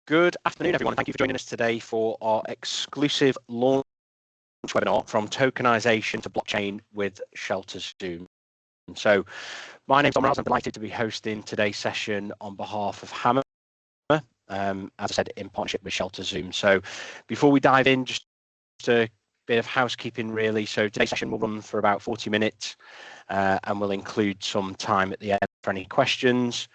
Good afternoon, everyone. Thank you for joining us today for our exclusive launch webinar from tokenization to blockchain with ShelterZoom. So my name's Tom Rouse. I'm delighted to be hosting today's session on behalf of Hammer, as I said, in partnership with ShelterZoom. So before we dive in, just a bit of housekeeping really. So today's session will run for about 40 minutes and we'll include some time at the end for any questions.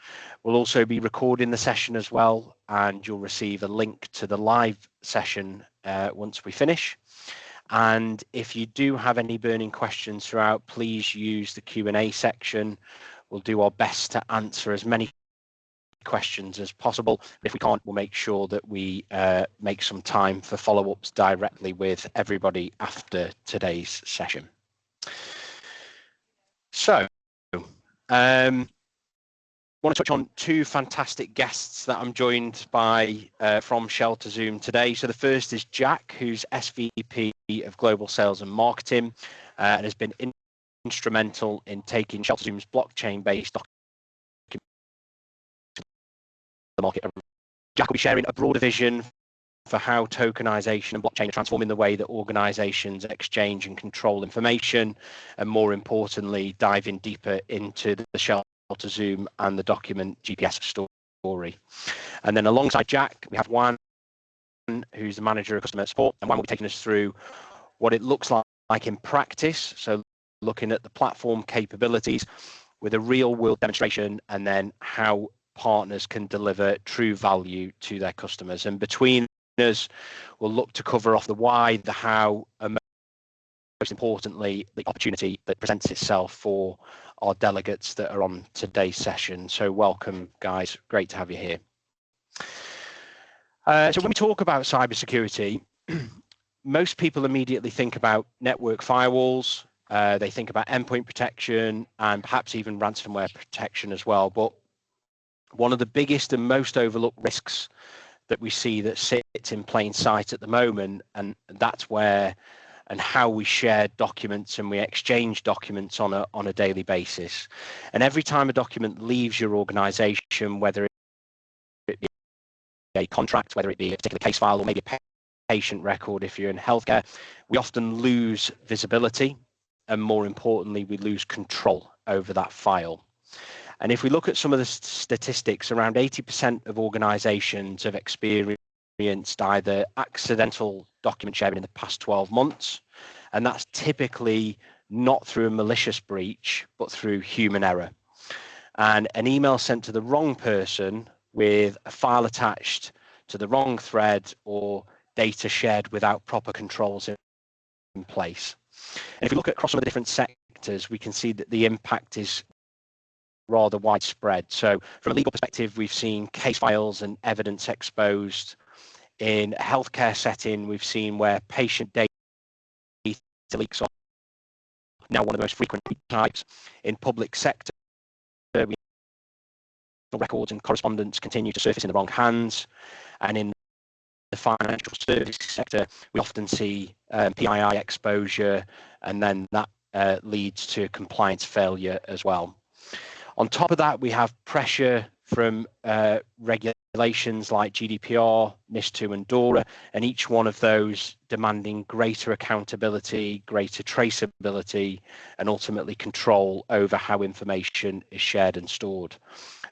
We'll also be recording the session as well, and you'll receive a link to the live session once we finish. And if you do have any burning questions throughout, please use the Q&A section. We'll do our best to answer as many questions as possible. If we can't, we'll make sure that we make some time for follow-ups directly with everybody after today's session. So, I want to touch on two fantastic guests that I'm joined by from ShelterZoom today. So the first is Jack, who's SVP of Global Sales and Marketing and has been instrumental in taking ShelterZoom's blockchain-based document to the market. Jack will be sharing a broader vision for how tokenization and blockchain are transforming the way that organizations exchange and control information, and more importantly, diving deeper into the ShelterZoom and the document GPS story. And then alongside Jack, we have Juan, who's the manager of customer support, and Juan will be taking us through what it looks like in practice. So looking at the platform capabilities with a real world demonstration, and then how partners can deliver true value to their customers. And between us, we'll look to cover off the why, the how, and most importantly, the opportunity that presents itself for our delegates that are on today's session. So welcome, guys. Great to have you here. So when we talk about cybersecurity, most people immediately think about network firewalls. They think about endpoint protection and perhaps even ransomware protection as well. But one of the biggest and most overlooked risks that we see that sits in plain sight at the moment, and that's where and how we share documents and we exchange documents on a daily basis. And every time a document leaves your organization, whether it be a contract, whether it be a particular case file, or maybe a patient record if you're in healthcare, we often lose visibility, and more importantly, we lose control over that file. And if we look at some of the statistics, around 80% of organizations have experienced either accidental document sharing in the past 12 months, and that's typically not through a malicious breach, but through human error. And an email sent to the wrong person with a file attached to the wrong thread, or data shared without proper controls in place. And if we look across some of the different sectors, we can see that the impact is rather widespread. So from a legal perspective, we've seen case files and evidence exposed. In a healthcare setting, we've seen where patient data leaks are now one of the most frequent types. In public sector, records and correspondence continue to surface in the wrong hands. And in the financial services sector, we often see PII exposure, and then that leads to compliance failure as well. On top of that, we have pressure from regulations like GDPR, NIS2 and DORA, and each one of those demanding greater accountability, greater traceability, and ultimately control over how information is shared and stored.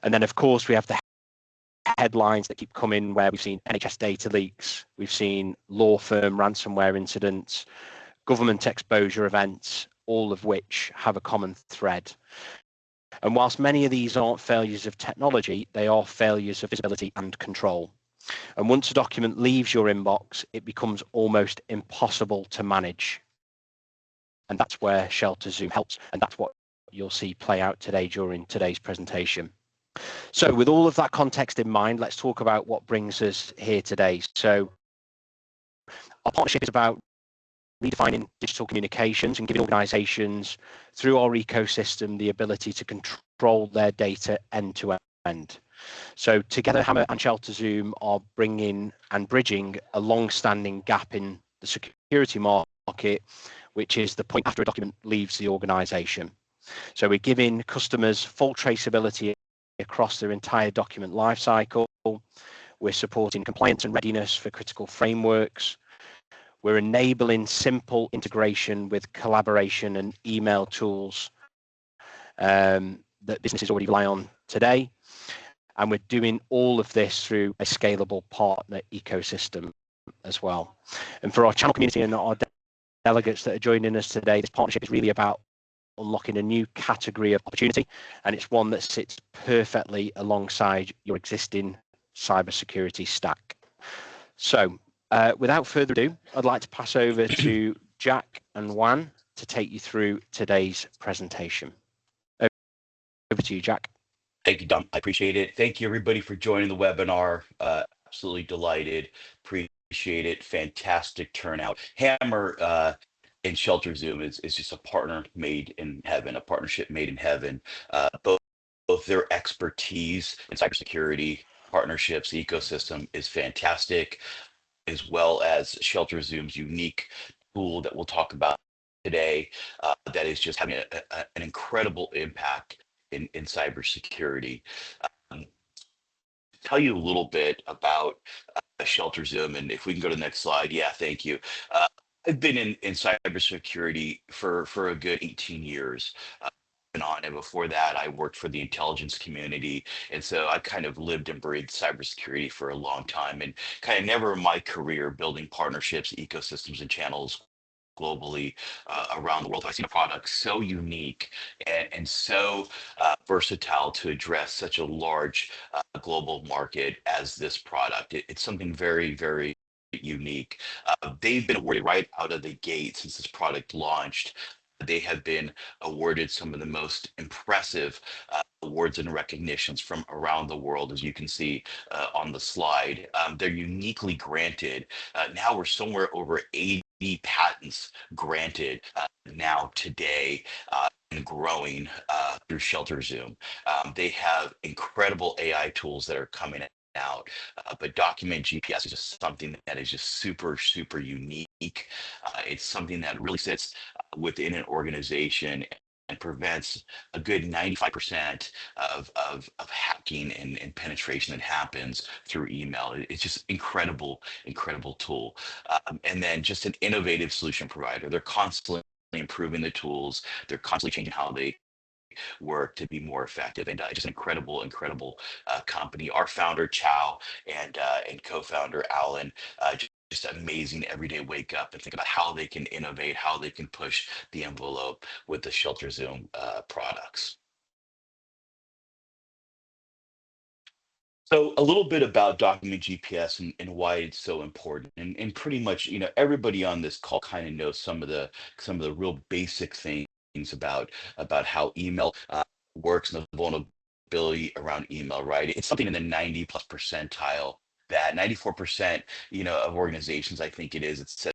And then, of course, we have the headlines that keep coming, where we've seen NHS data leaks, we've seen law firm ransomware incidents, government exposure events, all of which have a common thread. And whilst many of these aren't failures of technology, they are failures of visibility and control. And once a document leaves your inbox, it becomes almost impossible to manage. And that's where ShelterZoom helps, and that's what you'll see play out today during today's presentation. So with all of that context in mind, let's talk about what brings us here today. So our partnership is about redefining digital communications and giving organizations through our ecosystem the ability to control their data end to end. So together, Hammer and ShelterZoom are bringing and bridging a long-standing gap in the security market, which is the point after a document leaves the organization. So we're giving customers full traceability across their entire document lifecycle. We're supporting compliance and readiness for critical frameworks. We're enabling simple integration with collaboration and email tools that businesses already rely on today. And we're doing all of this through a scalable partner ecosystem as well. And for our channel community and our delegates that are joining us today, this partnership is really about unlocking a new category of opportunity, and it's one that sits perfectly alongside your existing cybersecurity stack. So without further ado, I'd like to pass over to Jack and Juan to take you through today's presentation. Over to you, Jack. Thank you, Dom. I appreciate it. Thank you, everybody, for joining the webinar. Absolutely delighted. Appreciate it. Fantastic turnout. Hammer and ShelterZoom is just a partner made in heaven, a partnership made in heaven. Both their expertise in cybersecurity, partnerships, ecosystem is fantastic, as well as ShelterZoom's unique tool that we'll talk about today that is just having an incredible impact in cybersecurity. Um, Tell you a little bit about ShelterZoom, and if we can go to the next slide. Yeah, thank you. I've been in cybersecurity for a good 18 years. And on, and before that, I worked for the intelligence community, and so I kind of lived and breathed cybersecurity for a long time, and kind of never in my career building partnerships, ecosystems, and channels globally around the world. I've seen a product so unique and so versatile to address such a large global market as this product. It's something very, very unique. They've been awarded right out of the gate since this product launched. They have been awarded some of the most impressive awards and recognitions from around the world, as you can see on the slide. They're uniquely granted. Now we're somewhere over 80 patents granted now today and growing through ShelterZoom. They have incredible AI tools that are coming out, but document GPS is just something that is just super, super unique. It's something that really sits within an organization and prevents a good 95% of hacking and penetration that happens through email. It's just incredible, incredible tool. And then just an innovative solution provider. They're constantly improving the tools. They're constantly changing how they work to be more effective, and just an incredible, incredible company. Our founder Chow and co-founder Alan just amazing everyday wake up and think about how they can innovate, how they can push the envelope with the ShelterZoom products. So a little bit about document GPS and why it's so important. And pretty much, everybody on this call kind of knows some of the real basic things about how email works and the vulnerability around email, right? It's something in the 90 plus percentile, that 94%, of organizations, I think it is, it says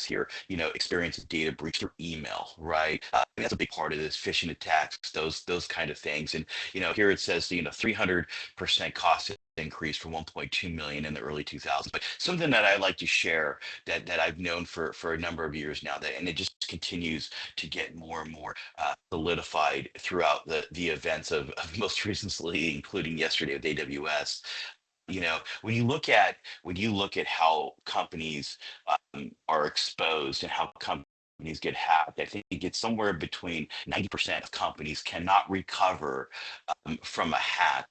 here, experience data breach through email, right? And that's a big part of this, phishing attacks, those kind of things. And here it says 300% cost increase from 1.2 million in the early 2000s. But something that I like to share that I've known for a number of years now, and it just continues to get more and more solidified throughout the events of most recently, including yesterday with AWS. When you look at how companies are exposed and how companies get hacked, I think it's somewhere between 90% of companies cannot recover from a hack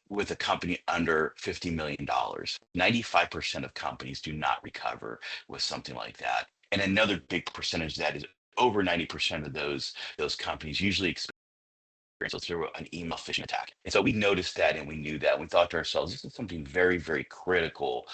with a company under $50 million. 95% of companies do not recover with something like that. And another big percentage of that is over 90% of those companies usually experience through an email phishing attack. And so we noticed that and we knew that. We thought to ourselves, this is something very, very critical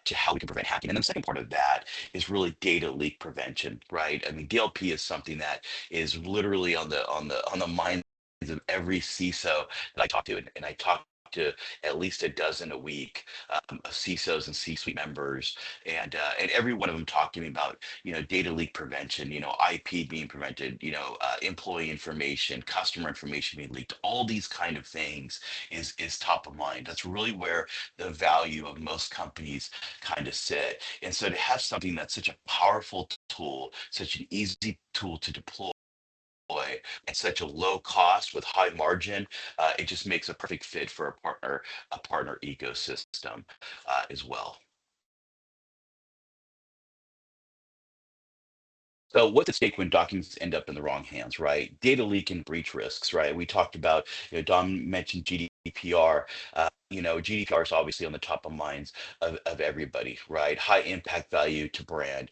to how we can prevent hacking. And then the second part of that is really data leak prevention, right? I mean, DLP is something that is literally on the minds of every CISO that I talk to, and I talk to at least a dozen a week of CISOs and C-suite members, and every one of them talk to me about data leak prevention, IP being prevented, employee information, customer information being leaked. All these kind of things is top of mind. That's really where the value of most companies kind of sit. And so to have something that's such a powerful tool, such an easy tool to deploy, and such a low cost with high margin. It just makes a perfect fit for a partner ecosystem as well. So what's at stake when documents end up in the wrong hands, right? Data leak and breach risks, right? We talked about, Dom mentioned GDPR. GDPR is obviously on the top of minds of everybody, right? High impact value to brand.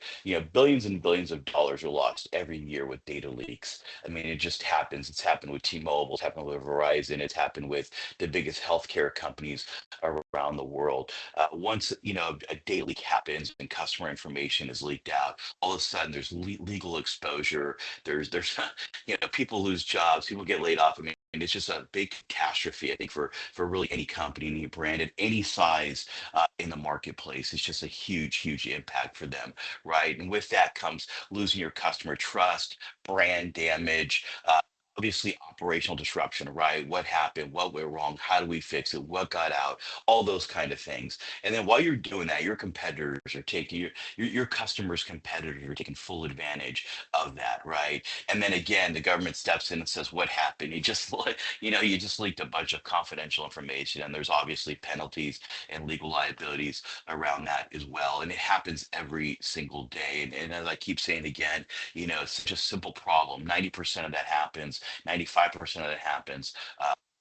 Billions and billions of dollars are lost every year with data leaks. I mean, it just happens. It's happened with T-Mobile, it's happened with Verizon, it's happened with the biggest healthcare companies around the world. Once, a data leak happens and customer information is leaked out, all of a sudden there's legal exposure. There's people lose jobs, people get laid off. I mean, it's just a big catastrophe, I think, for really any company, any brand at any size in the marketplace. It's just a huge impact for them, right? And with that comes losing your customer trust, brand damage. Obviously, operational disruption, right? What happened? What went wrong? How do we fix it? What got out? All those kind of things. And then while you're doing that, your competitors are taking your customers' competitors are taking full advantage of that, right? And then again, the government steps in and says, "What happened? You just, you just leaked a bunch of confidential information," and there's obviously penalties and legal liabilities around that as well. And it happens every single day. And as I keep saying again, it's just a simple problem. 90% of that happens. 95% of that happens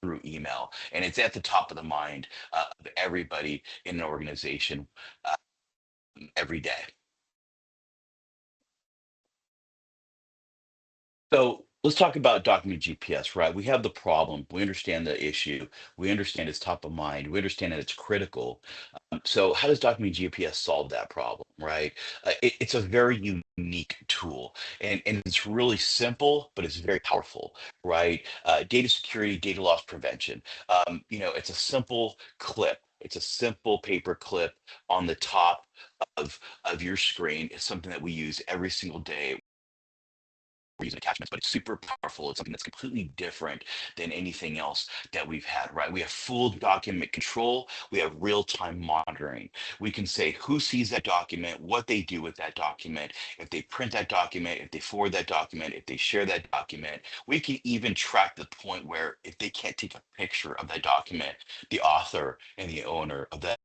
through email, and it's at the top of the mind of everybody in an organization uh, every day. So let's talk about document GPS, right? We have the problem. We understand the issue. We understand it's top of mind. We understand that it's critical. So how does document GPS solve that problem, right? It's a very unique tool, and it's really simple, but it's very powerful, right? Data security, data loss prevention. It's a simple clip. It's a simple paper clip on the top of your screen. It's something that we use every single day. We're using attachments, but it's super powerful. It's something that's completely different than anything else that we've had, right? We have full document control. We have real-time monitoring. We can say who sees that document, what they do with that document, if they print that document, if they forward that document, if they share that document. We can even track the point where if they can't take a picture of that document, the author and the owner of that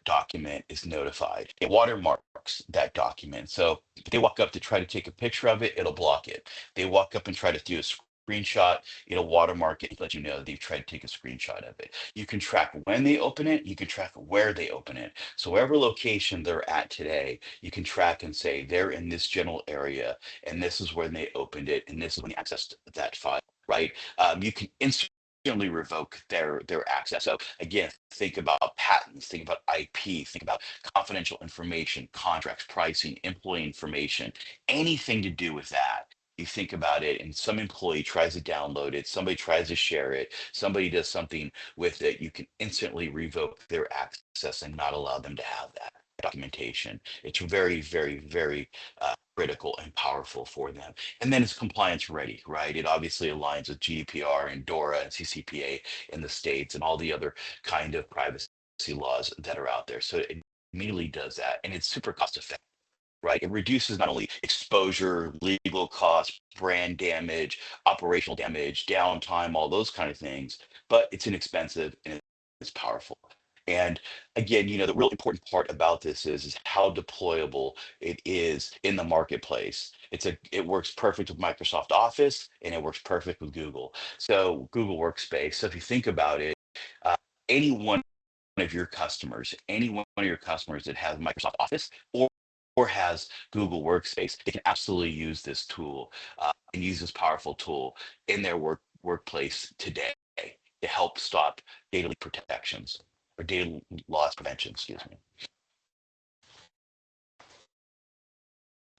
document is notified. It watermarks that document. So if they walk up to try to take a picture of it, it'll block it. They walk up and try to do a screenshot, it'll watermark it, let you know they've tried to take a screenshot of it. You can track when they open it, you can track where they open it. So wherever location they're at today, you can track and say they're in this general area, and this is when they opened it, and this is when they accessed that file, right? You can instantly revoke their access. So again, think about patents, think about IP, think about confidential information, contracts, pricing, employee information, anything to do with that. You think about it, and some employee tries to download it, somebody tries to share it, somebody does something with it, you can instantly revoke their access and not allow them to have that documentation. It's very critical and powerful for them. And then it's compliance ready, right? It obviously aligns with GDPR and DORA and CCPA in the States and all the other kind of privacy laws that are out there. So it immediately does that. And it's super cost effective, right? It reduces not only exposure, legal costs, brand damage, operational damage, downtime, all those kind of things, but it's inexpensive and it's powerful. And again, the real important part about this is how deployable it is in the marketplace. It works perfect with Microsoft Office and it works perfect with Google. So Google Workspace. So if you think about it, uh, any one of your customers, any one of your customers that has Microsoft Office or has Google Workspace, they can absolutely use this tool and use this powerful tool in their workplace today to help stop data leak protections or data loss prevention, excuse me.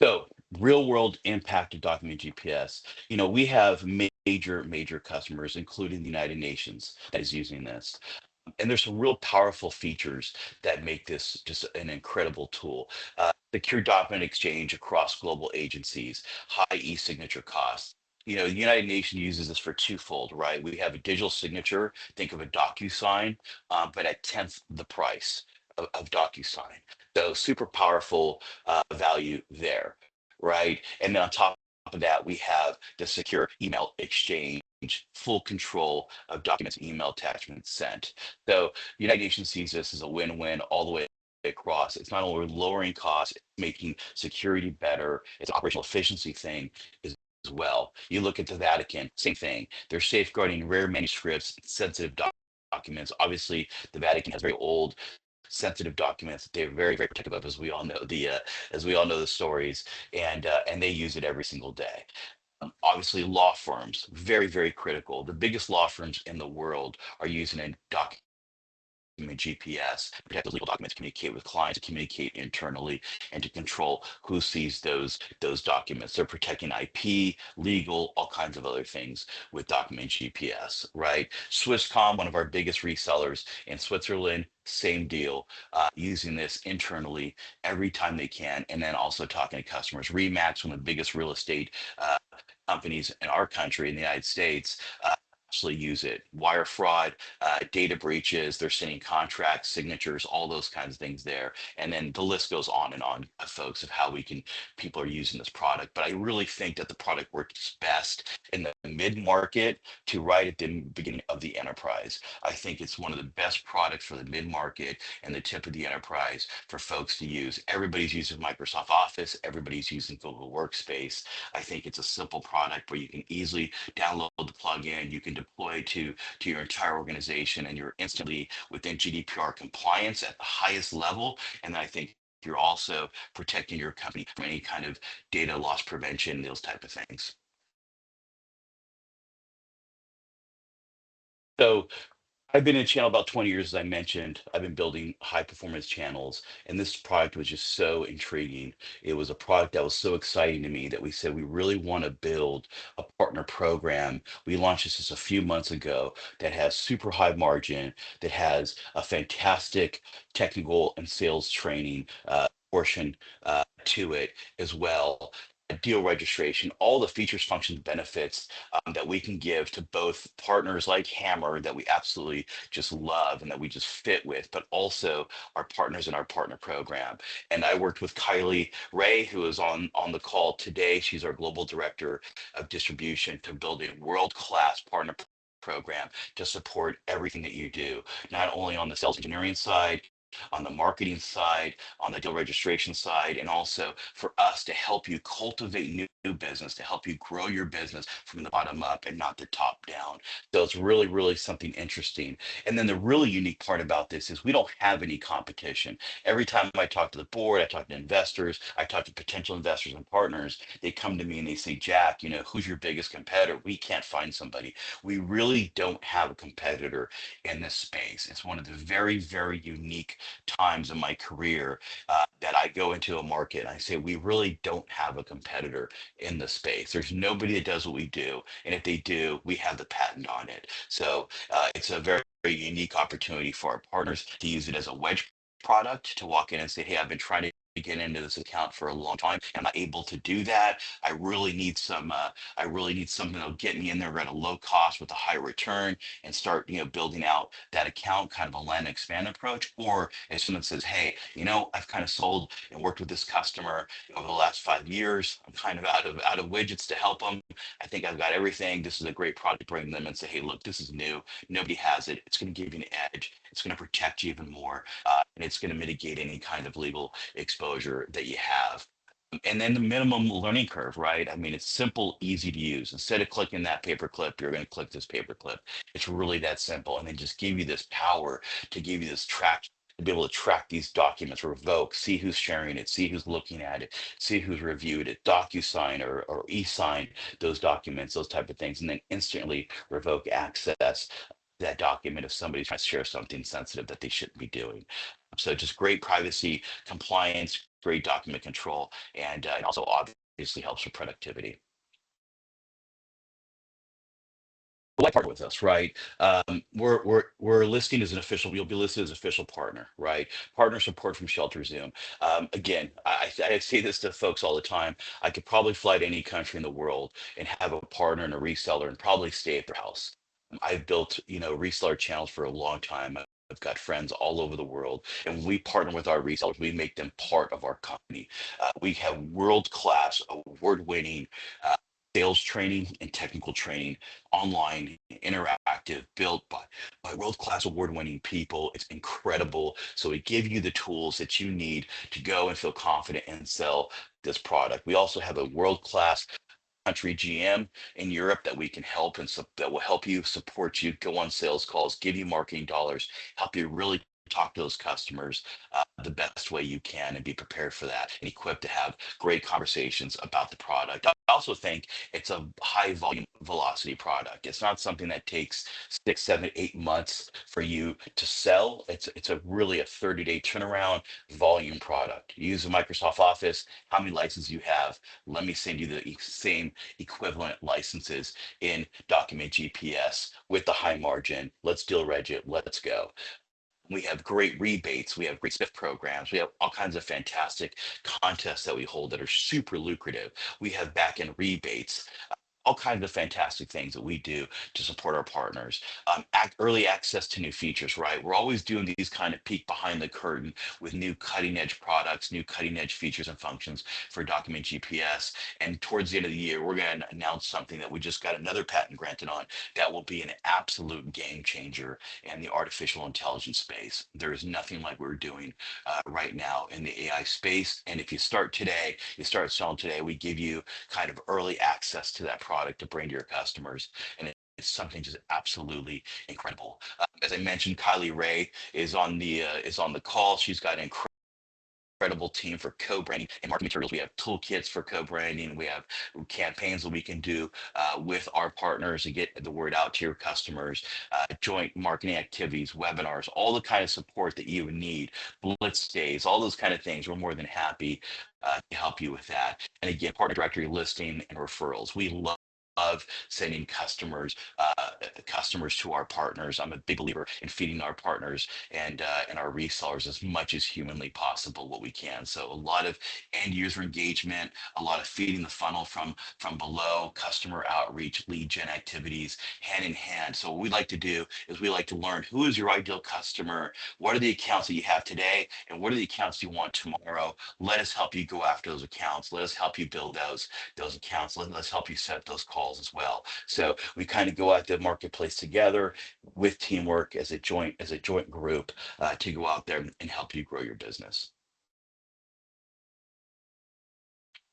So real world impact of document GPS. We have major customers, including the United Nations, that is using this. And there's some real powerful features that make this just an incredible tool. Secure document exchange across global agencies, high e-signature costs. The United Nations uses this for twofold, right? We have a digital signature, think of a DocuSign, but at 10th the price of DocuSign. So super powerful value there, right? And then on top of that, we have the secure email exchange, full control of documents, email attachments sent. So United Nations sees this as a win-win all the way across. It's not only lowering costs, it's making security better. It's an operational efficiency thing as well. You look at the Vatican, same thing. They're safeguarding rare manuscripts, sensitive documents. Obviously, the Vatican has very old sensitive documents that they're very, very protective of, as we all know the stories, and they use it every single day. Obviously, law firms, very, very critical. The biggest law firms in the world are using a document GPS to protect those legal documents, communicate with clients, to communicate internally, and to control who sees those documents. They're protecting IP, legal, all kinds of other things with document GPS, right? Swisscom, one of our biggest resellers in Switzerland, same deal, using this internally every time they can, and then also talking to customers. Remax, one of the biggest real estate companies in our country, in the United States, actually use it. Wire fraud, data breaches, they're sending contracts, signatures, all those kinds of things there. And then the list goes on and on, folks, of how people are using this product. But I really think that the product works best in the mid-market to right at the beginning of the enterprise. I think it's one of the best products for the mid-market and the tip of the enterprise for folks to use. Everybody's using Microsoft Office, everybody's using Google Workspace. I think it's a simple product where you can easily download the plugin, you can deploy to your entire organization, and you're instantly within GDPR compliance at the highest level. And I think you're also protecting your company from any kind of data loss prevention, those type of things. So I've been in channel about 20 years, as I mentioned. I've been building high performance channels, and this product was just so intriguing. It was a product that was so exciting to me that we said we really want to build a partner program. We launched this just a few months ago that has super high margin, that has a fantastic technical and sales training portion to it as well. Deal registration, all the features, functions, benefits that we can give to both partners like Hammer that we absolutely just love and that we just fit with, but also our partners in our partner program. And I worked with Kylie Ray, who is on the call today. She's our global director of distribution, to build a world-class partner program to support everything that you do, not only on the sales engineering side, on the marketing side, on the deal registration side, and also for us to help you cultivate new business, to help you grow your business from the bottom up and not the top down. So it's really, really something interesting. And then the really unique part about this is we don't have any competition. Every time I talk to the board, I talk to investors, I talk to potential investors and partners, they come to me and they say, Jack, who's your biggest competitor? We can't find somebody. We really don't have a competitor in this space. It's one of the very, very unique times in my career that I go into a market and I say, we really don't have a competitor in the space. There's nobody that does what we do. And if they do, we have the patent on it. So it's a very, very unique opportunity for our partners to use it as a wedge product, to walk in and say, hey, I've been trying to get into this account for a long time. I'm not able to do that. I really need something that'll get me in there at a low cost with a high return and start, building out that account, kind of a land and expand approach. Or if someone says, hey, I've kind of sold and worked with this customer over the last 5 years. I'm kind of out of widgets to help them. I think I've got everything. This is a great product to bring them and say, hey, look, this is new. Nobody has it. It's going to give you an edge. It's going to protect you even more, and it's going to mitigate any kind of legal exposure that you have. And then the minimum learning curve, right? I mean, it's simple, easy to use. Instead of clicking that paperclip, you're going to click this paperclip. It's really that simple. And they just give you this power, to give you this track, to be able to track these documents, revoke, see who's sharing it, see who's looking at it, see who's reviewed it, DocuSign or e-sign those documents, those type of things, and then instantly revoke access to that document if somebody's trying to share something sensitive that they shouldn't be doing. So just great privacy, compliance, great document control, and it also obviously helps with productivity. Why partner with us, right? We're listing as an official. We'll be listed as official partner, right? Partner support from ShelterZoom. Again, I say this to folks all the time. I could probably fly to any country in the world and have a partner and a reseller and probably stay at their house. I've built, reseller channels for a long time. I've got friends all over the world, and when we partner with our resellers, we make them part of our company. We have world-class, award-winning sales training and technical training, online, interactive, built by world-class, award-winning people. It's incredible. So we give you the tools that you need to go and feel confident and sell this product. We also have a world-class country GM in Europe that we can help and that will help you, support you, go on sales calls, give you marketing dollars, help you really talk to those customers the best way you can and be prepared for that and equipped to have great conversations about the product. I also think it's a high volume velocity product. It's not something that takes 6, 7, 8 months for you to sell. It's a really a 30-day turnaround volume product. You use a Microsoft Office, how many licenses you have, let me send you the same equivalent licenses in Document GPS with the high margin. Let's deal reg it. Let's go. We have great rebates. We have great SPIF programs. We have all kinds of fantastic contests that we hold that are super lucrative. We have back end rebates, all kinds of fantastic things that we do to support our partners. Early access to new features, right? We're always doing these kind of peek behind the curtain with new cutting edge products, new cutting edge features and functions for Document GPS. And towards the end of the year, we're going to announce something that we just got another patent granted on that will be an absolute game changer in the artificial intelligence space. There is nothing like we're doing right now in the AI space. And if you start today, you start selling today, we give you kind of early access to that product to bring to your customers. And it's something just absolutely incredible. As I mentioned, Kylie Ray is on the call. She's got an incredible team for co-branding and marketing materials. We have toolkits for co-branding. We have campaigns that we can do with our partners to get the word out to your customers, joint marketing activities, webinars, all the kind of support that you would need, blitz days, all those kind of things. We're more than happy to help you with that. And again, partner directory listing and referrals. We love sending customers to our partners. I'm a big believer in feeding our partners and our resellers as much as humanly possible what we can. So a lot of end user engagement, a lot of feeding the funnel from below, customer outreach, lead gen activities, hand in hand. So what we like to do is we like to learn who is your ideal customer, what are the accounts that you have today, and what are the accounts you want tomorrow. Let us help you go after those accounts. Let us help you build those accounts. Let's help you set up those calls as well. So we kind of go out the marketplace together with teamwork as a joint group to go out there and help you grow your business.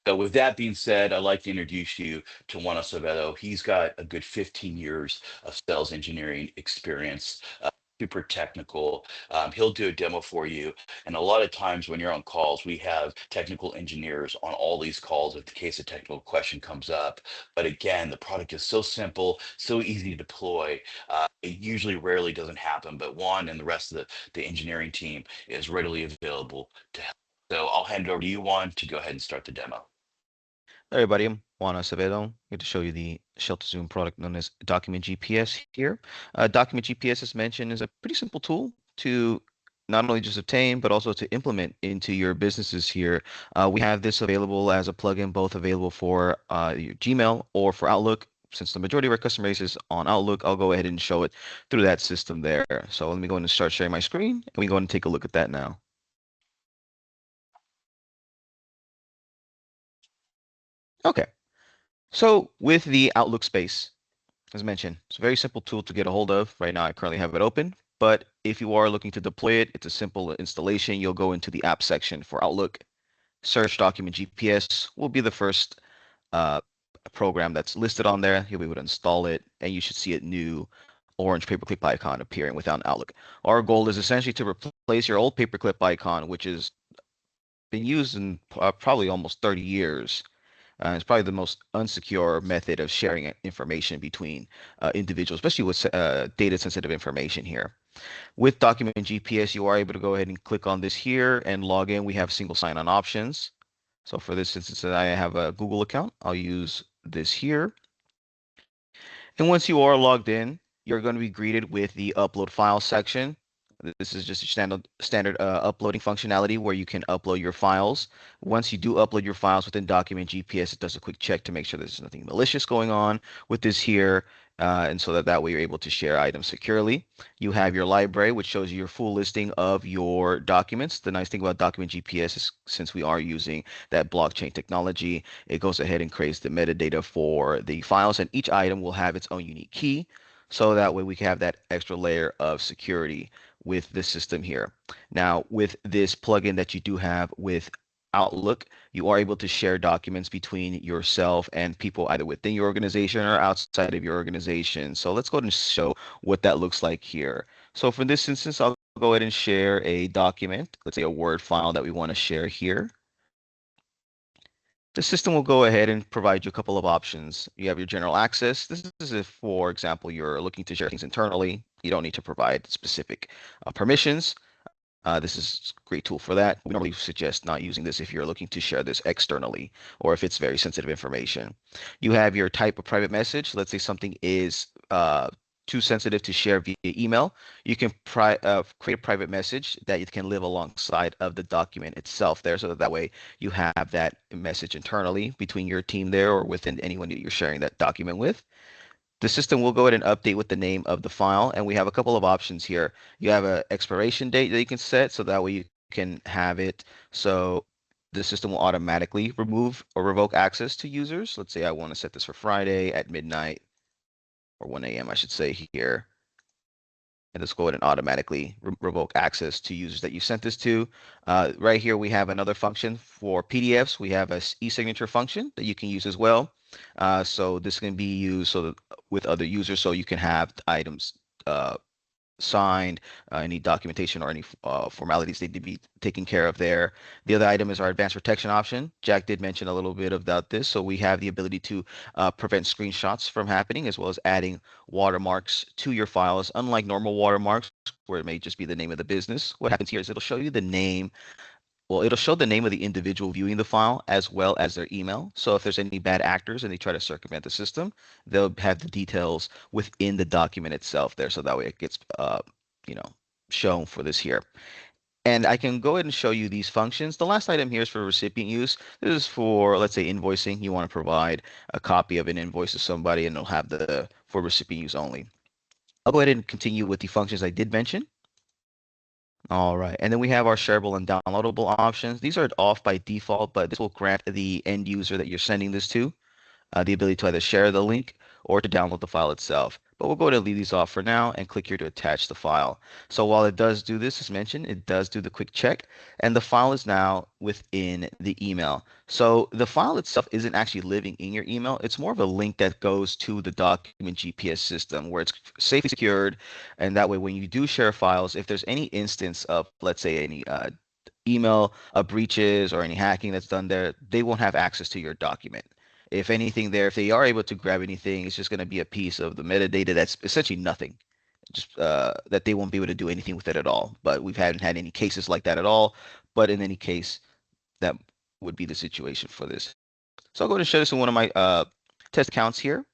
So with that being said, I'd like to introduce you to Juan Acevedo. He's got a good 15 years of sales engineering experience, super technical. He'll do a demo for you. And a lot of times when you're on calls, we have technical engineers on all these calls if the case a technical question comes up. But again, the product is so simple, so easy to deploy. It usually rarely doesn't happen, but Juan and the rest of the engineering team is readily available to help. So I'll hand it over to you, Juan, to go ahead and start the demo. Hey everybody, I'm Juan Acevedo, here to show you the ShelterZoom product known as Document GPS here. Document GPS, as mentioned, is a pretty simple tool to not only just obtain, but also to implement into your businesses here. We have this available as a plugin, both available for your Gmail or for Outlook. Since the majority of our customer base is on Outlook, I'll go ahead and show it through that system there. So let me go ahead and start sharing my screen, and we go ahead and take a look at that now. Okay, so with the Outlook space, as mentioned, it's a very simple tool to get a hold of. Right now, I currently have it open, but if you are looking to deploy it, it's a simple installation. You'll go into the app section for Outlook, search Document GPS will be the first program that's listed on there. You'll be able to install it, and you should see a new orange paperclip icon appearing without Outlook. Our goal is essentially to replace your old paperclip icon, which has been used in probably almost 30 years. It's probably the most unsecure method of sharing information between individuals, especially with data sensitive information here. With Document GPS, you are able to go ahead and click on this here and log in. We have single sign-on options. So for this instance, I have a Google account. I'll use this here. And once you are logged in, you're going to be greeted with the upload file section. This is just a standard uploading functionality where you can upload your files. Once you do upload your files within Document GPS, it does a quick check to make sure there's nothing malicious going on with this here. And so that way you're able to share items securely. You have your library, which shows you your full listing of your documents. The nice thing about Document GPS is since we are using that blockchain technology, it goes ahead and creates the metadata for the files, and each item will have its own unique key. So that way we can have that extra layer of security with this system here. Now, with this plugin that you do have with Outlook, you are able to share documents between yourself and people either within your organization or outside of your organization. So let's go ahead and show what that looks like here. So for this instance, I'll go ahead and share a document, let's say a Word file that we want to share here. The system will go ahead and provide you a couple of options. You have your general access. This is if, for example, you're looking to share things internally. You don't need to provide specific permissions. This is a great tool for that. We normally suggest not using this if you're looking to share this externally or if it's very sensitive information. You have your type of private message. Let's say something is too sensitive to share via email. You can create a private message that you can live alongside of the document itself there, so that way you have that message internally between your team there or within anyone that you're sharing that document with. The system will go ahead and update with the name of the file, and we have a couple of options here. You have an expiration date that you can set, so that way you can have it so the system will automatically remove or revoke access to users. Let's say I want to set this for Friday at midnight or 1 a.m. I should say here. And let's go ahead and automatically revoke access to users that you sent this to. Right here, we have another function for PDFs. We have a e-signature function that you can use as well. So this can be used with other users, so you can have items signed, any documentation or any formalities need to be taken care of there. The other item is our advanced protection option. Jack did mention a little bit about this. So we have the ability to prevent screenshots from happening, as well as adding watermarks to your files. Unlike normal watermarks, where it may just be the name of the business, what happens here is it'll show you the name. Well, it'll show the name of the individual viewing the file as well as their email. So if there's any bad actors and they try to circumvent the system, they'll have the details within the document itself there. So that way it gets, you know, shown for this here. And I can go ahead and show you these functions. The last item here is for recipient use. This is for, let's say, invoicing. You want to provide a copy of an invoice to somebody and it'll have for recipient use only. I'll go ahead and continue with the functions I did mention. All right, and then we have our shareable and downloadable options. These are off by default, but this will grant the end user that you're sending this to the ability to either share the link or to download the file itself. But we'll go ahead and leave these off for now and click here to attach the file. So while it does do this, as mentioned, it does do the quick check, and the file is now within the email. So the file itself isn't actually living in your email. It's more of a link that goes to the document GPS system where it's safely secured. And that way, when you do share files, if there's any instance of, let's say, any email breaches or any hacking that's done there, they won't have access to your document. If anything there, if they are able to grab anything, it's just going to be a piece of the metadata that's essentially nothing, just that they won't be able to do anything with it at all. But we haven't had any cases like that at all. But in any case, that would be the situation for this. So I'll go ahead and show this in one of my test accounts here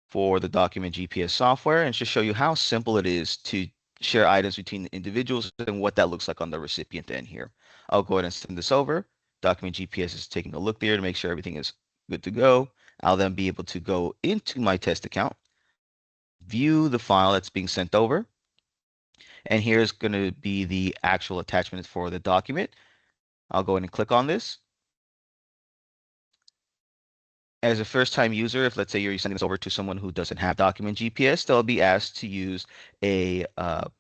for the document GPS software and just show you how simple it is to share items between individuals and what that looks like on the recipient end here. I'll go ahead and send this over. Document GPS is taking a look there to make sure everything is good to go. I'll then be able to go into my test account, view the file that's being sent over, and here's going to be the actual attachment for the document. I'll go ahead and click on this. As a first-time user, if let's say you're sending this over to someone who doesn't have document GPS, they'll be asked to use a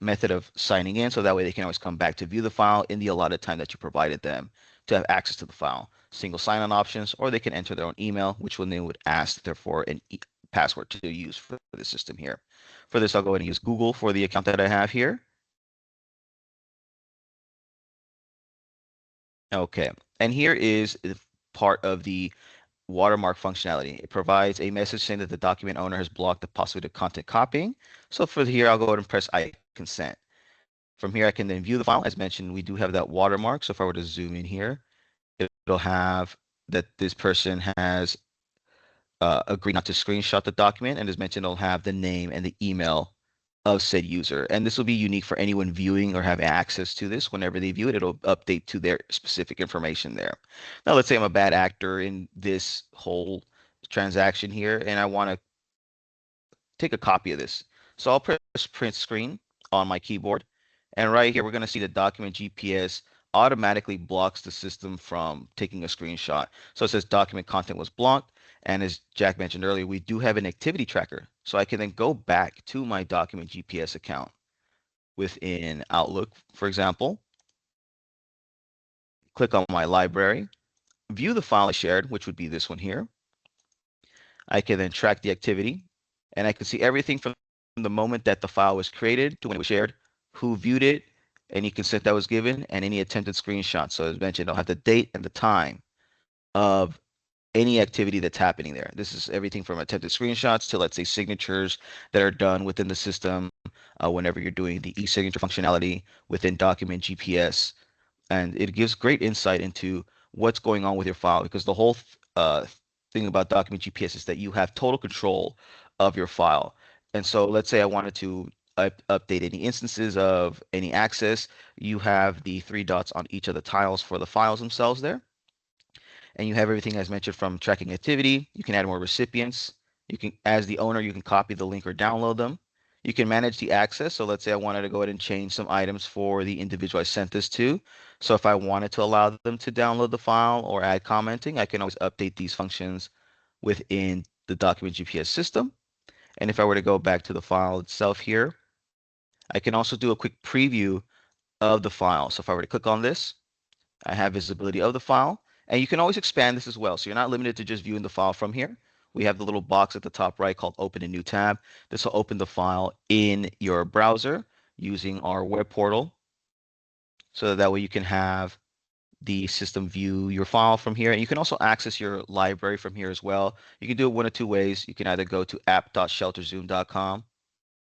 method of signing in, so that way they can always come back to view the file in the allotted time that you provided them to have access to the file. Single sign-on options, or they can enter their own email, which one they would ask therefore an password to use for the system here. For this, I'll go ahead and use Google for the account that I have here. Okay, and here is part of the watermark functionality. It provides a message saying that the document owner has blocked the possibility of content copying. So for here, I'll go ahead and press I consent. From here, I can then view the file. As mentioned, we do have that watermark. So if I were to zoom in here, it'll have that this person has agreed not to screenshot the document. And as mentioned, it'll have the name and the email of said user. And this will be unique for anyone viewing or having access to this. Whenever they view it, it'll update to their specific information there. Now, let's say I'm a bad actor in this whole transaction here, and I want to take a copy of this. So I'll press print screen on my keyboard. And right here, we're going to see the document GPS automatically blocks the system from taking a screenshot. So it says document content was blocked. And as Jack mentioned earlier, we do have an activity tracker. So I can then go back to my document GPS account within Outlook, for example, click on my library, view the file I shared, which would be this one here. I can then track the activity, and I can see everything from the moment that the file was created to when it was shared, who viewed it, any consent that was given, and any attempted screenshots. So as mentioned, I'll have the date and the time of any activity that's happening there. This is everything from attempted screenshots to, let's say, signatures that are done within the system whenever you're doing the e-signature functionality within Document GPS. And it gives great insight into what's going on with your file, because the whole thing about Document GPS is that you have total control of your file. And so let's say I wanted to update any instances of any access. You have the three dots on each of the tiles for the files themselves there. And you have everything as mentioned from tracking activity. You can add more recipients. You can, as the owner, you can copy the link or download them. You can manage the access. So let's say I wanted to go ahead and change some items for the individual I sent this to. So if I wanted to allow them to download the file or add commenting, I can always update these functions within the document GPS system. And if I were to go back to the file itself here, I can also do a quick preview of the file. So if I were to click on this, I have visibility of the file. And you can always expand this as well. So you're not limited to just viewing the file from here. We have the little box at the top right called Open a New Tab. This will open the file in your browser using our web portal. So that way you can have the system view your file from here. And you can also access your library from here as well. You can do it one of two ways. You can either go to app.shelterzoom.com,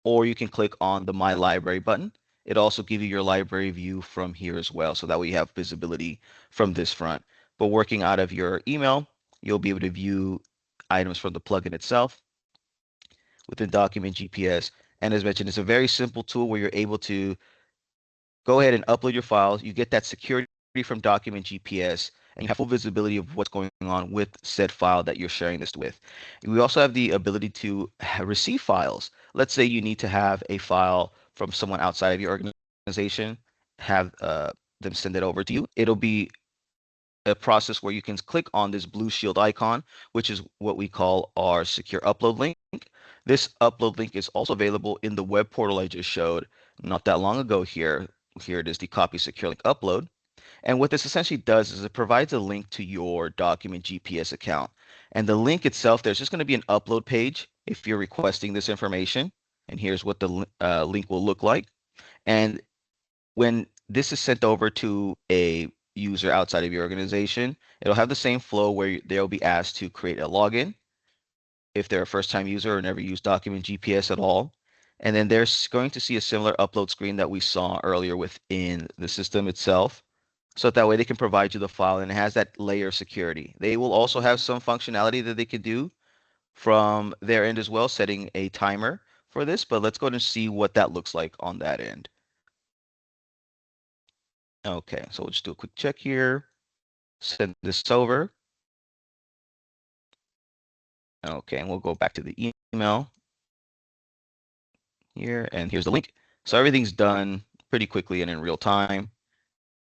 or you can click on the My Library button. It'll also give you your library view from here as well. So that way you have visibility from this front. But working out of your email, you'll be able to view items from the plugin itself within Document GPS. And as mentioned, it's a very simple tool where you're able to go ahead and upload your files. You get that security from Document GPS, and you have full visibility of what's going on with said file that you're sharing this with. We also have the ability to receive files. Let's say you need to have a file from someone outside of your organization, have them send it over to you. It'll be a process where you can click on this blue shield icon, which is what we call our secure upload link. This upload link is also available in the web portal I just showed not that long ago here. Here it is, the copy secure link upload. And what this essentially does is it provides a link to your document GPS account. And the link itself, there's just going to be an upload page if you're requesting this information. And here's what the link will look like. And when this is sent over to a user outside of your organization, it'll have the same flow where they'll be asked to create a login if they're a first-time user or never used document GPS at all. And then they're going to see a similar upload screen that we saw earlier within the system itself. So that way they can provide you the file, and it has that layer of security. They will also have some functionality that they can do from their end as well, setting a timer for this, but let's go ahead and see what that looks like on that end. Okay, so we'll just do a quick check here, send this over. Okay, and we'll go back to the email here, and here's the link. So everything's done pretty quickly and in real time.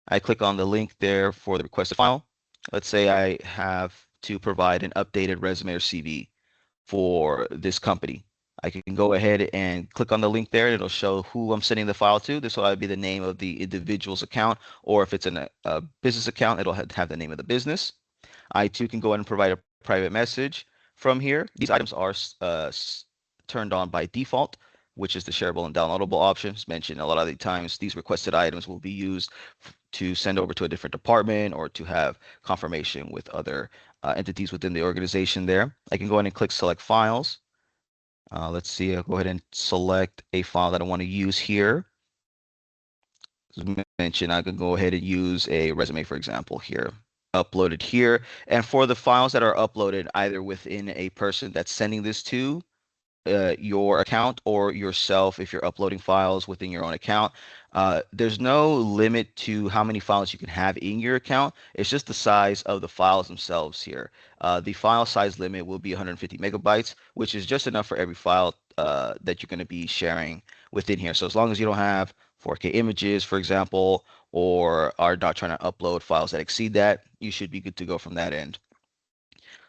I click on the link there for the requested file. Let's say I have to provide an updated resume or CV for this company. I can go ahead and click on the link there, and it'll show who I'm sending the file to. This will either be the name of the individual's account, or if it's a business account, it'll have the name of the business. I too can go ahead and provide a private message from here. These items are turned on by default, which is the shareable and downloadable options mentioned a lot of the times. These requested items will be used to send over to a different department or to have confirmation with other entities within the organization there. I can go ahead and click select files. Let's see, I'll go ahead and select a file that I want to use here. As mentioned, I can go ahead and use a resume, for example, here. Upload it here. And for the files that are uploaded either within a person that's sending this to, your account or yourself if you're uploading files within your own account. There's no limit to how many files you can have in your account. It's just the size of the files themselves here. The file size limit will be 150 megabytes, which is just enough for every file that you're going to be sharing within here. So as long as you don't have 4K images, for example, or are not trying to upload files that exceed that, you should be good to go from that end.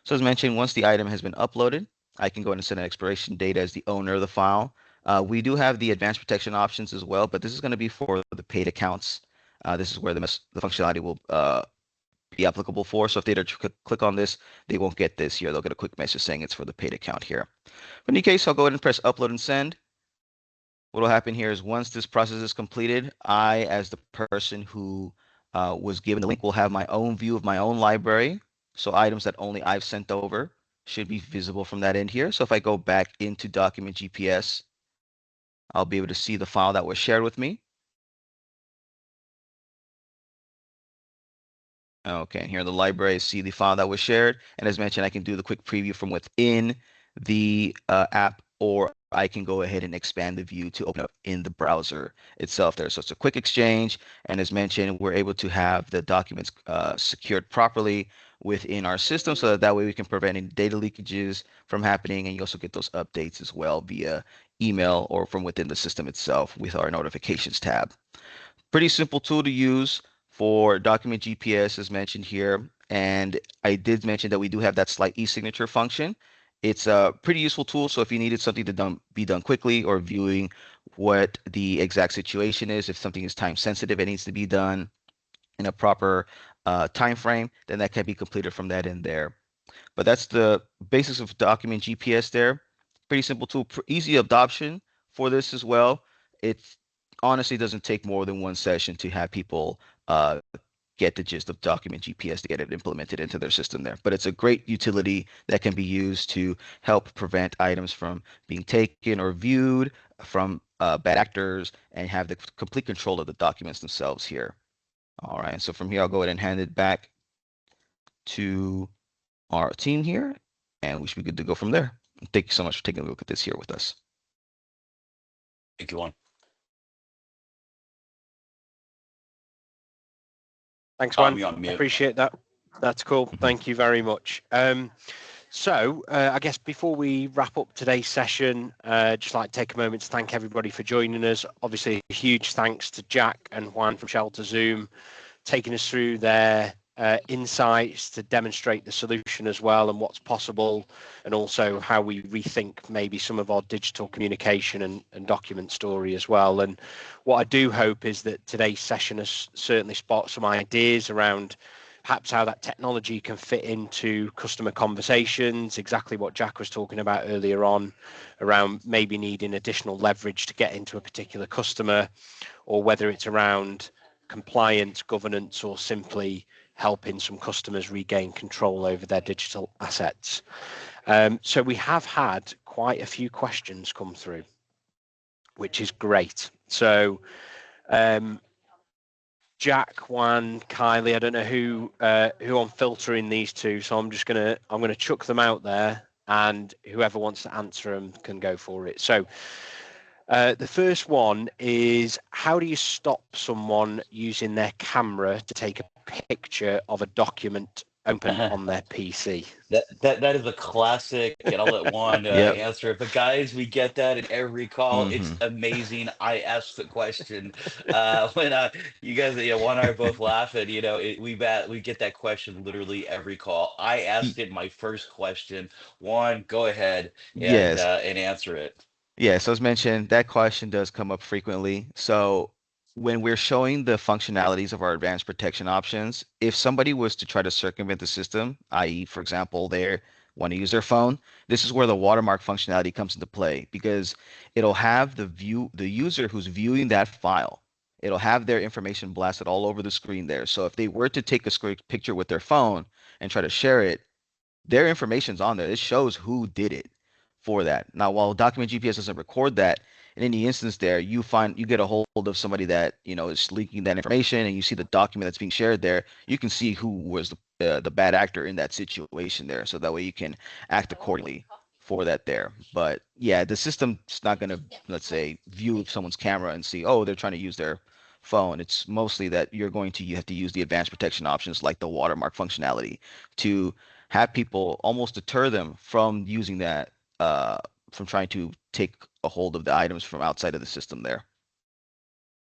So as mentioned, once the item has been uploaded, I can go ahead and set an expiration date as the owner of the file. We do have the advanced protection options as well, but this is going to be for the paid accounts. This is where the functionality will be applicable for. So if they don't click on this, they won't get this here. They'll get a quick message saying it's for the paid account here. But in any case, I'll go ahead and press upload and send. What will happen here is once this process is completed, I, as the person who was given the link, will have my own view of my own library. So items that only I've sent over should be visible from that end here. So if I go back into document GPS, I'll be able to see the file that was shared with me. Okay, and here in the library, I see the file that was shared. And as mentioned, I can do the quick preview from within the app, or I can go ahead and expand the view to open up in the browser itself there. So it's a quick exchange. And as mentioned, we're able to have the documents secured properly within our system so that way we can prevent any data leakages from happening. And you also get those updates as well via email or from within the system itself with our notifications tab. Pretty simple tool to use for document GPS as mentioned here. And I did mention that we do have that slight e-signature function. It's a pretty useful tool. So if you needed something to be done quickly or viewing what the exact situation is, if something is time sensitive, it needs to be done in a proper time frame, then that can be completed from that end there. But that's the basics of document GPS there. Pretty simple tool, easy adoption for this as well. It honestly doesn't take more than one session to have people get the gist of document GPS to get it implemented into their system there. But it's a great utility that can be used to help prevent items from being taken or viewed from bad actors and have the complete control of the documents themselves here. All right, so from here, I'll go ahead and hand it back to our team here, and we should be good to go from there. Thank you so much for taking a look at this here with us. Thank you, Juan. Thanks, Juan. You're on mute. Appreciate that. That's cool. Thank you very much. So I guess before we wrap up today's session, just like to take a moment to thank everybody for joining us. Obviously, a huge thanks to Jack and Juan from ShelterZoom, taking us through their insights to demonstrate the solution as well and what's possible, and also how we rethink maybe some of our digital communication and document story as well. And what I do hope is that today's session has certainly sparked some ideas around perhaps how that technology can fit into customer conversations, exactly what Jack was talking about earlier on, around maybe needing additional leverage to get into a particular customer, or whether it's around compliance, governance, or simply helping some customers regain control over their digital assets. So we have had quite a few questions come through, which is great. So Jack, Juan, Kylie, I don't know who I'm filtering these to, so I'm gonna chuck them out there, and whoever wants to answer them can go for it. So the first one is, how do you stop someone using their camera to take a picture of a document open on their PC? That is a classic, and I'll let Juan answer it. But guys, we get that in every call. It's amazing. I asked the question when you guys, Juan and I are both laughing. We get that question literally every call. I asked it my first question. Juan, go ahead and answer it. Yeah, so as mentioned, that question does come up frequently. So when we're showing the functionalities of our advanced protection options, if somebody was to try to circumvent the system, i.e., for example, they want to use their phone, this is where the watermark functionality comes into play, because it'll have the user who's viewing that file, it'll have their information blasted all over the screen there. So if they were to take a picture with their phone and try to share it, their information's on there. It shows who did it for that. Now, while document GPS doesn't record that, in any instance there, you get a hold of somebody that is leaking that information, and you see the document that's being shared there. You can see who was the bad actor in that situation there, so that way you can act accordingly for that there. But yeah, the system's not going to, let's say, view someone's camera and see, oh, they're trying to use their phone. It's mostly that you have to use the advanced protection options like the watermark functionality to have people almost deter them from using that, from trying to take a hold of the items from outside of the system there.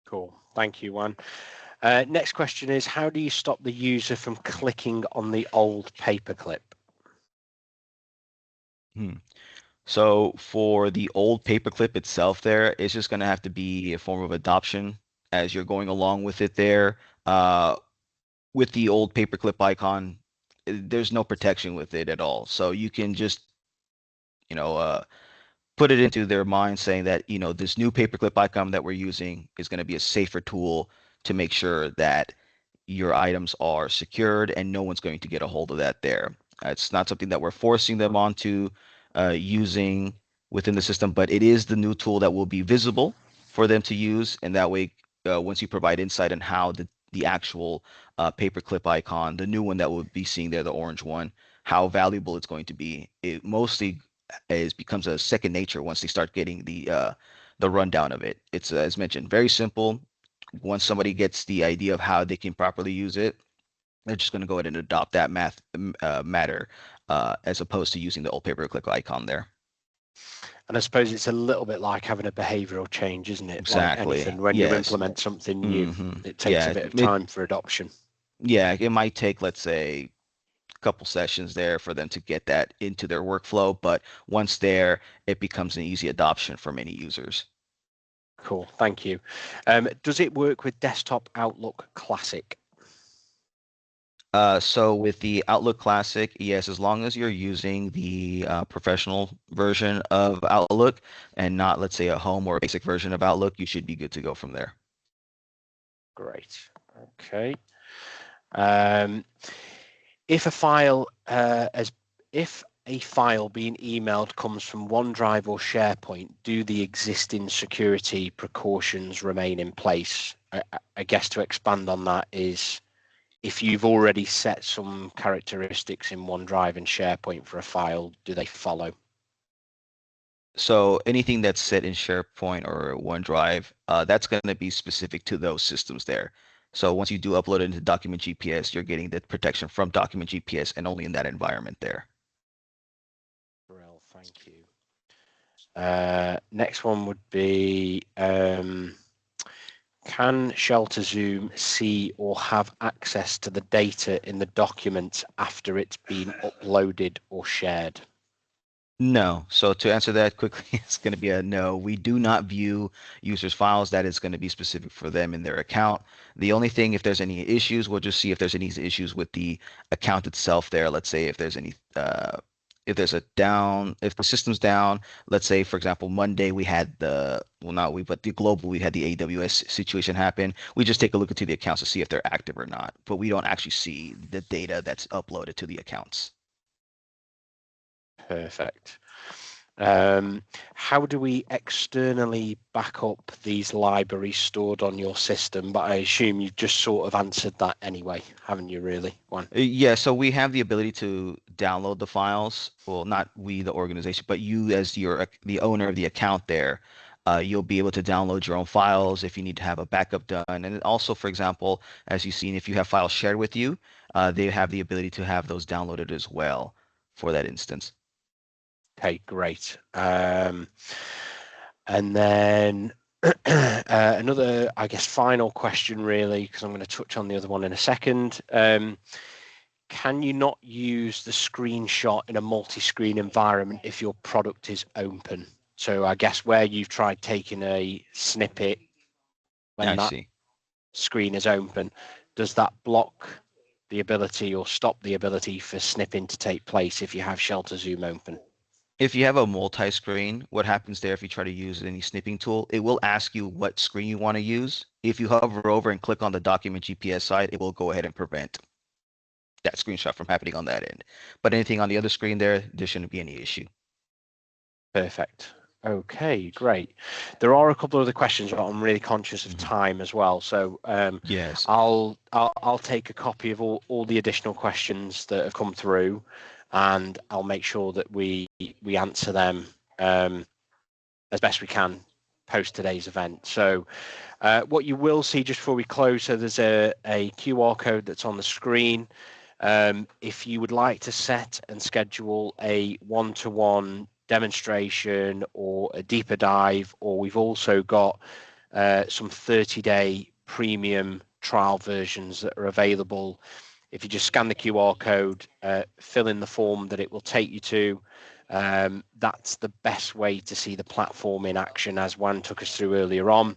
Cool. Thank you, Juan. Next question is, how do you stop the user from clicking on the old paperclip? So for the old paperclip itself there, it's just going to have to be a form of adoption as you're going along with it there. With the old paperclip icon, there's no protection with it at all. So you can just, put it into their mind saying that, this new paperclip icon that we're using is going to be a safer tool to make sure that your items are secured and no one's going to get a hold of that there. It's not something that we're forcing them onto using within the system, but it is the new tool that will be visible for them to use. And that way, once you provide insight on how the actual paperclip icon, the new one that we'll be seeing there, the orange one, how valuable it's going to be, it mostly becomes a second nature once they start getting the rundown of it. It's, as mentioned, very simple. Once somebody gets the idea of how they can properly use it, they're just going to go ahead and adopt that matter as opposed to using the old paperclip icon there. And I suppose it's a little bit like having a behavioral change, isn't it? Exactly. Like anything, when you implement something new, it takes a bit of time for adoption. Yeah, it might take, let's say, a couple sessions there for them to get that into their workflow, but once there, it becomes an easy adoption for many users. Cool, thank you. Does it work with Desktop Outlook Classic? So with the Outlook Classic, yes, as long as you're using the professional version of Outlook and not, let's say, a home or a basic version of Outlook, you should be good to go from there. Great. Okay. If a file being emailed comes from OneDrive or SharePoint, do the existing security precautions remain in place? I guess to expand on that is, if you've already set some characteristics in OneDrive and SharePoint for a file, do they follow? So anything that's set in SharePoint or OneDrive, that's going to be specific to those systems there. So once you do upload it into Document GPS, you're getting the protection from Document GPS and only in that environment there. Well, thank you. Next one would be, can ShelterZoom see or have access to the data in the document after it's been uploaded or shared? No. So to answer that quickly, it's going to be a no. We do not view users' files. That is going to be specific for them in their account. The only thing, if there's any issues, we'll just see if there's any issues with the account itself there. Let's say if there's any, if there's a down, if the system's down, let's say, for example, Monday we had but the global, we had the AWS situation happen. We just take a look into the accounts to see if they're active or not, but we don't actually see the data that's uploaded to the accounts. Perfect. How do we externally back up these libraries stored on your system? But I assume you've just sort of answered that anyway, haven't you, really, Juan? Yeah, so we have the ability to download the files. Well, not we, the organization, but you as the owner of the account there. You'll be able to download your own files if you need to have a backup done. And also, for example, as you've seen, if you have files shared with you, they have the ability to have those downloaded as well for that instance. Okay, great. And then another, I guess, final question, really, because I'm going to touch on the other one in a second. Can you not use the screenshot in a multi-screen environment if your product is open? So I guess where you've tried taking a snippet when that screen is open, does that block the ability or stop the ability for snipping to take place if you have ShelterZoom open? If you have a multi-screen, what happens there if you try to use any snipping tool, it will ask you what screen you want to use. If you hover over and click on the Document GPS side, it will go ahead and prevent that screenshot from happening on that end. But anything on the other screen there shouldn't be any issue. Perfect. Okay, great. There are a couple of other questions, but I'm really conscious of time as well. So yes, I'll take a copy of all the additional questions that have come through. and I'll make sure that we answer them as best we can post today's event. So what you will see just before we close, so there's a QR code that's on the screen. If you would like to set and schedule a one-to-one demonstration or a deeper dive, or we've also got some 30-day premium trial versions that are available. If you just scan the QR code, fill in the form that it will take you to, that's the best way to see the platform in action, as Juan took us through earlier on.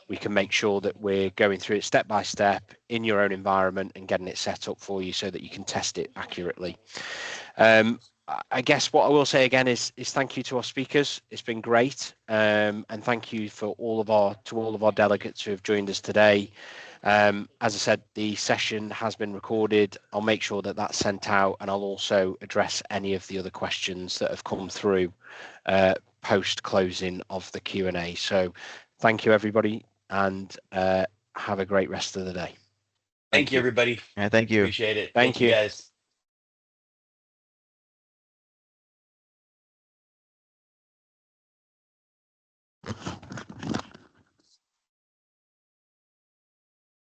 We can make sure that we're going through it step by step in your own environment and getting it set up for you so that you can test it accurately. I guess what I will say again is thank you to our speakers. It's been great, and thank you to all of our delegates who have joined us today. As I said, the session has been recorded. I'll make sure that that's sent out, and I'll also address any of the other questions that have come through post closing of the Q&A. So thank you, everybody, and have a great rest of the day. Thank you, everybody. Yeah, thank you. Appreciate it. Thank you. Guys.